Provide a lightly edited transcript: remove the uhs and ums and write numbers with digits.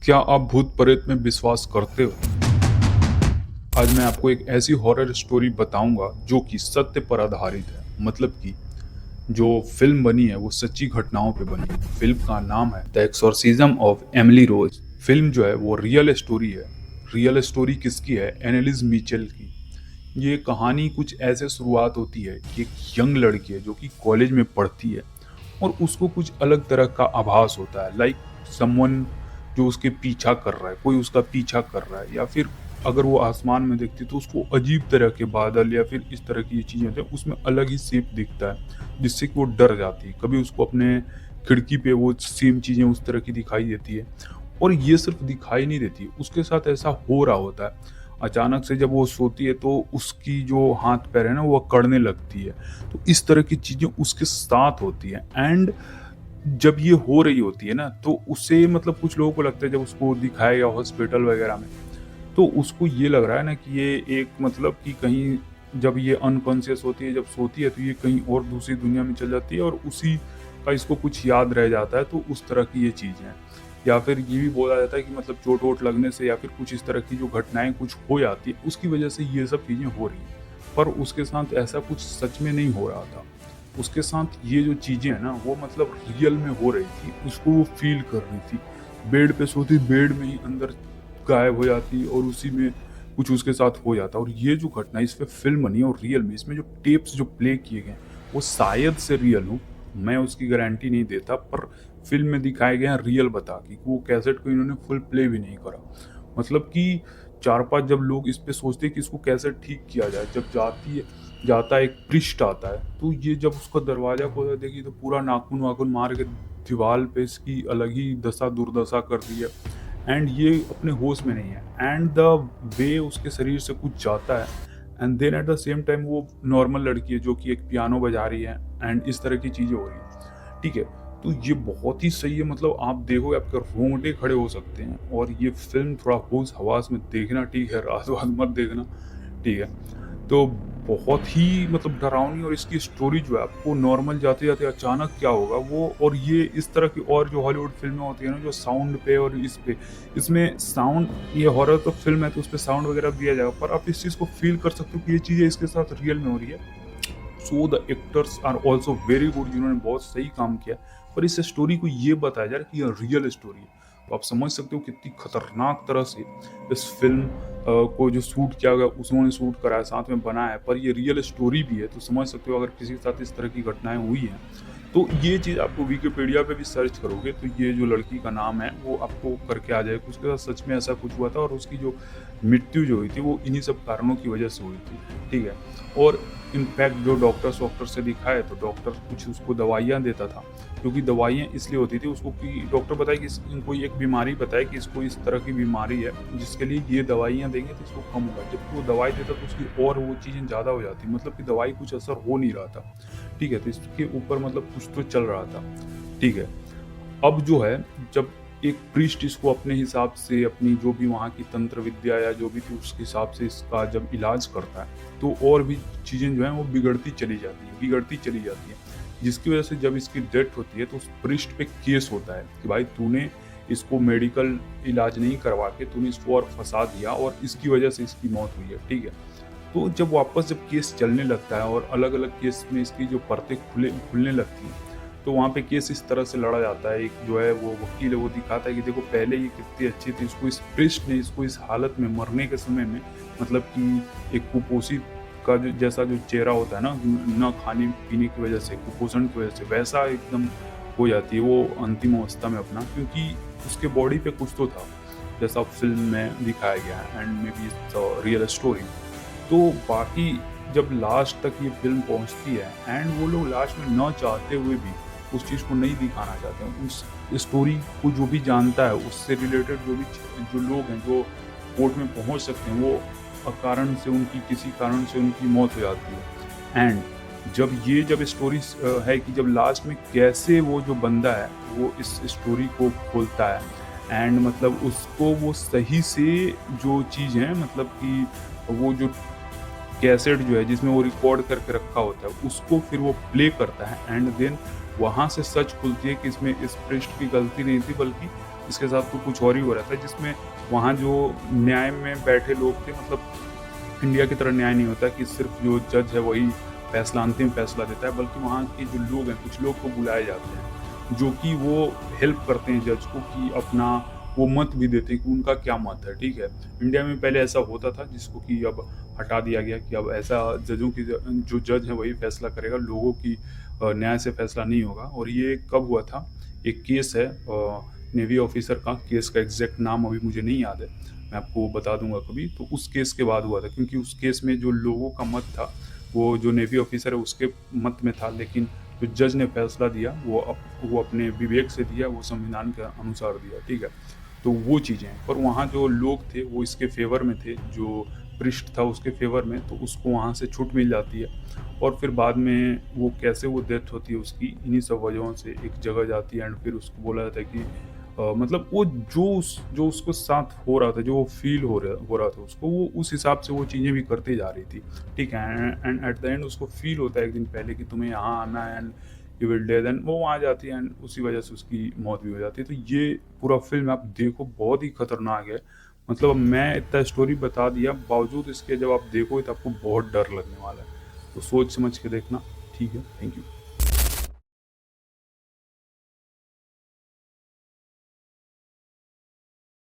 क्या आप भूत प्रेत में विश्वास करते हो? आज मैं आपको एक ऐसी हॉरर स्टोरी बताऊंगा जो कि सत्य पर आधारित है। मतलब कि जो फिल्म बनी है वो सच्ची घटनाओं पे बनी है। फिल्म का नाम है the exorcism of Emily Rose. Film जो है वो रियल स्टोरी है। रियल स्टोरी किसकी है? एनालिस मिचेल की। ये कहानी कुछ ऐसे शुरुआत होती है कि एक यंग लड़की है जो कि कॉलेज में पढ़ती है और उसको कुछ अलग तरह का आभास होता है, लाइक समवन जो उसके पीछा कर रहा है, कोई उसका पीछा कर रहा है, या फिर अगर वो आसमान में देखती है तो उसको अजीब तरह के बादल या फिर इस तरह की चीज़ें होती हैं, उसमें अलग ही शेप दिखता है जिससे कि वो डर जाती है। कभी उसको अपने खिड़की पे वो सेम चीज़ें उस तरह की दिखाई देती है। और ये सिर्फ दिखाई नहीं देती, उसके साथ ऐसा हो रहा होता है। अचानक से जब वो सोती है तो उसकी जो हाथ पैर है ना वो अकड़ने लगती है। तो इस तरह की चीज़ें उसके साथ होती हैं। एंड जब ये हो रही होती है ना तो उसे मतलब कुछ लोगों को लगता है, जब उसको दिखाया गया हॉस्पिटल वगैरह में, तो उसको ये लग रहा है ना कि ये एक मतलब कि कहीं जब ये अनकॉन्शियस होती है, जब सोती है तो ये कहीं और दूसरी दुनिया में चल जाती है और उसी का इसको कुछ याद रह जाता है। तो उस तरह की ये चीज़ें हैं। या फिर ये भी बोला जाता है कि मतलब चोट वोट लगने से या फिर कुछ इस तरह की जो घटनाएं कुछ हो जाती है उसकी वजह से ये सब चीज़ें हो रही हैं। पर उसके साथ ऐसा कुछ सच में नहीं हो रहा था। उसके साथ ये जो चीज़ें हैं ना वो मतलब रियल में हो रही थी, उसको वो फ़ील कर रही थी। बेड पे सोती, बेड में ही अंदर गायब हो जाती और उसी में कुछ उसके साथ हो जाता। और ये जो घटना है इस पे फ़िल्म बनी है और रियल में इसमें जो टेप्स जो प्ले किए गए हैं, वो शायद से रियल हों, मैं उसकी गारंटी नहीं देता, पर फ़िल्म में दिखाए गए हैं रियल बता के कि वो कैसेट को इन्होंने फुल प्ले भी नहीं करा। मतलब कि 4-5 जब लोग इस पे सोचते हैं कि इसको कैसे ठीक किया जाए, जब जाता है एक प्रीस्ट आता है, तो ये जब उसका दरवाज़ा खोला देखिए तो पूरा नाखून-वाखून मार के दीवाल पे इसकी अलग ही दशा-दुर्दशा कर दी है। एंड ये अपने होश में नहीं है। एंड द वे उसके शरीर से कुछ जाता है and then at the same time वो नॉर्मल लड़की है जो कि एक पियानो बजा रही है एंड इस तरह की चीज़ें हो रही हैं। ठीक है? तो ये बहुत ही सही है, मतलब आप देखोगे आपके रोंगटे खड़े हो सकते हैं। और ये फ़िल्म थोड़ा होश-हवास में देखना, ठीक है? रात-वात मत देखना, ठीक है? तो बहुत ही मतलब डरावनी, और इसकी स्टोरी जो है आपको नॉर्मल जाते-जाते अचानक क्या होगा वो, और ये इस तरह की और जो हॉलीवुड फ़िल्में होती है ना जो साउंड पे और इस पे, इसमें साउंड, ये हॉरर तो फ़िल्म है तो उसपे साउंड वगैरह दिया जाएगा, पर आप इस चीज़ को फ़ील कर सकते हो कि ये चीज़ें इसके साथ रियल में हो रही है। So the actors are also very good, जिन्होंने बहुत सही काम किया। पर इस स्टोरी को ये बताया जा रहा है कि ये रियल स्टोरी है। तो आप समझ सकते हो कितनी खतरनाक तरह से इस फ़िल्म को जो शूट किया गया उन्होंने शूट करा है, साथ में बनाया है, पर ये रियल स्टोरी भी है। तो समझ सकते हो अगर किसी के साथ इस तरह की घटनाएँ हुई हैं, तो ये चीज़ आपको विकिपीडिया पे भी सर्च करोगे तो ये जो लड़की का नाम है वो आपको करके आ जाएगा। उसके साथ सच में ऐसा कुछ हुआ था और उसकी जो मृत्यु जो हुई थी वो इन्हीं सब कारणों की वजह से हुई थी। ठीक है? और इनफैक्ट जो डॉक्टर से दिखाए तो डॉक्टर कुछ उसको दवाइयाँ देता था, क्योंकि दवाइयाँ इसलिए होती थी उसको कि डॉक्टर बताए कि कोई एक बीमारी बताए कि इसको इस तरह की बीमारी है जिसके लिए ये दवाइयाँ देंगे तो इसको कम होगा। जब वो दवाई देता तो उसकी और वो चीज़ें ज़्यादा हो जाती, मतलब कि दवाई कुछ असर हो नहीं रहा था। ठीक है? तो इसके ऊपर मतलब कुछ तो चल रहा था। ठीक है? अब जो है, जब एक प्रीस्ट इसको अपने हिसाब से अपनी जो भी वहाँ की तंत्र विद्या या जो भी थी उसके हिसाब से इसका जब इलाज करता है, तो और भी चीज़ें जो हैं वो बिगड़ती चली जाती हैं। जिसकी वज़ह से जब इसकी डेथ होती है तो उस प्रीस्ट पे केस होता है कि भाई तूने इसको मेडिकल इलाज नहीं करवा के तूने इसको और फँसा दिया और इसकी वज़ह से इसकी मौत हुई है। ठीक है? तो जब वापस जब केस चलने लगता है और अलग-अलग केस में इसकी जो परतें खुलने लगती हैं, तो वहाँ पे केस इस तरह से लड़ा जाता है। एक जो है वो वकील है वो दिखाता है कि देखो पहले ये कितनी अच्छी थी, इसको इस प्रीस्ट ने इसको इस हालत में मरने के समय में, मतलब कि एक कुपोषित का जो जैसा जो चेहरा होता है ना, ना खाने-पीने की वज़ह से, कुपोषण की वज़ह से वैसा एकदम हो जाती है वो अंतिम अवस्था में अपना, क्योंकि उसके बॉडी पे कुछ तो था, जैसा फ़िल्म में दिखाया गया है and may be it's a real story. तो बाकी जब लास्ट तक ये फ़िल्म पहुँचती है एंड वो लोग लास्ट में ना चाहते हुए भी उस चीज़ को नहीं दिखाना चाहते हैं। उस स्टोरी को जो भी जानता है उससे रिलेटेड जो लोग हैं जो कोर्ट में पहुँच सकते हैं, वो अकारण से उनकी किसी कारण से उनकी मौत हो जाती है। एंड जब स्टोरी है कि जब लास्ट में कैसे वो जो बंदा है वो इस स्टोरी को खोलता है एंड मतलब उसको वो सही से जो चीज़ है, मतलब कि वो जो कैसेट जो है जिसमें वो रिकॉर्ड करके रखा होता है उसको फिर वो प्ले करता है एंड देन वहाँ से सच खुलती है कि इसमें इस पृष्ठ की गलती नहीं थी, बल्कि इसके साथ तो कुछ और ही हो रहा था, जिसमें वहाँ जो न्याय में बैठे लोग थे, मतलब इंडिया की तरह न्याय नहीं होता कि सिर्फ जो जज है वही फैसला, अंतिम फैसला देता है, बल्कि वहाँ के जो लोग हैं, कुछ लोग को बुलाए जाते हैं जो कि वो हेल्प करते हैं जज को, कि अपना वो मत भी देते हैं कि उनका क्या मत है, ठीक है। इंडिया में पहले ऐसा होता था, जिसको कि अब हटा दिया गया कि अब ऐसा जजों की जो जज है वही फैसला करेगा, लोगों की न्याय से फैसला नहीं होगा। और ये कब हुआ था, एक केस है नेवी ऑफिसर का, केस का एग्जैक्ट नाम अभी मुझे नहीं याद है, मैं आपको बता दूंगा कभी। तो उस केस के बाद हुआ था, क्योंकि उस केस में जो लोगों का मत था वो जो नेवी ऑफिसर है उसके मत में था, लेकिन जो जज ने फैसला दिया वो अपने विवेक से दिया, वो संविधान के अनुसार दिया, ठीक है। तो वो चीज़ें हैं, पर वहाँ जो लोग थे वो इसके फेवर में थे, जो पृष्ठ था उसके फेवर में, तो उसको वहाँ से छूट मिल जाती है। और फिर बाद में वो कैसे वो डेथ होती है उसकी, इन्हीं सब वजहों से एक जगह जाती है, एंड फिर उसको बोला जाता है कि मतलब वो जो उसको साथ हो रहा था, जो वो फ़ील हो रहा था उसको, वो उस हिसाब से वो चीज़ें भी करते जा रही थी, ठीक है। एंड एट द एंड उसको फ़ील होता है एक दिन पहले कि तुम्हें यहाँ आना है, and you will day, then वो वहाँ जाती है, एंड उसी वजह से उसकी मौत भी हो जाती है। तो ये पूरा फ़िल्म आप देखो, बहुत ही खतरनाक है। मतलब अब मैं इतना स्टोरी बता दिया, बावजूद इसके जब आप देखोगे तो आपको बहुत डर लगने वाला है। तो सोच समझ के देखना, ठीक है। Thank you.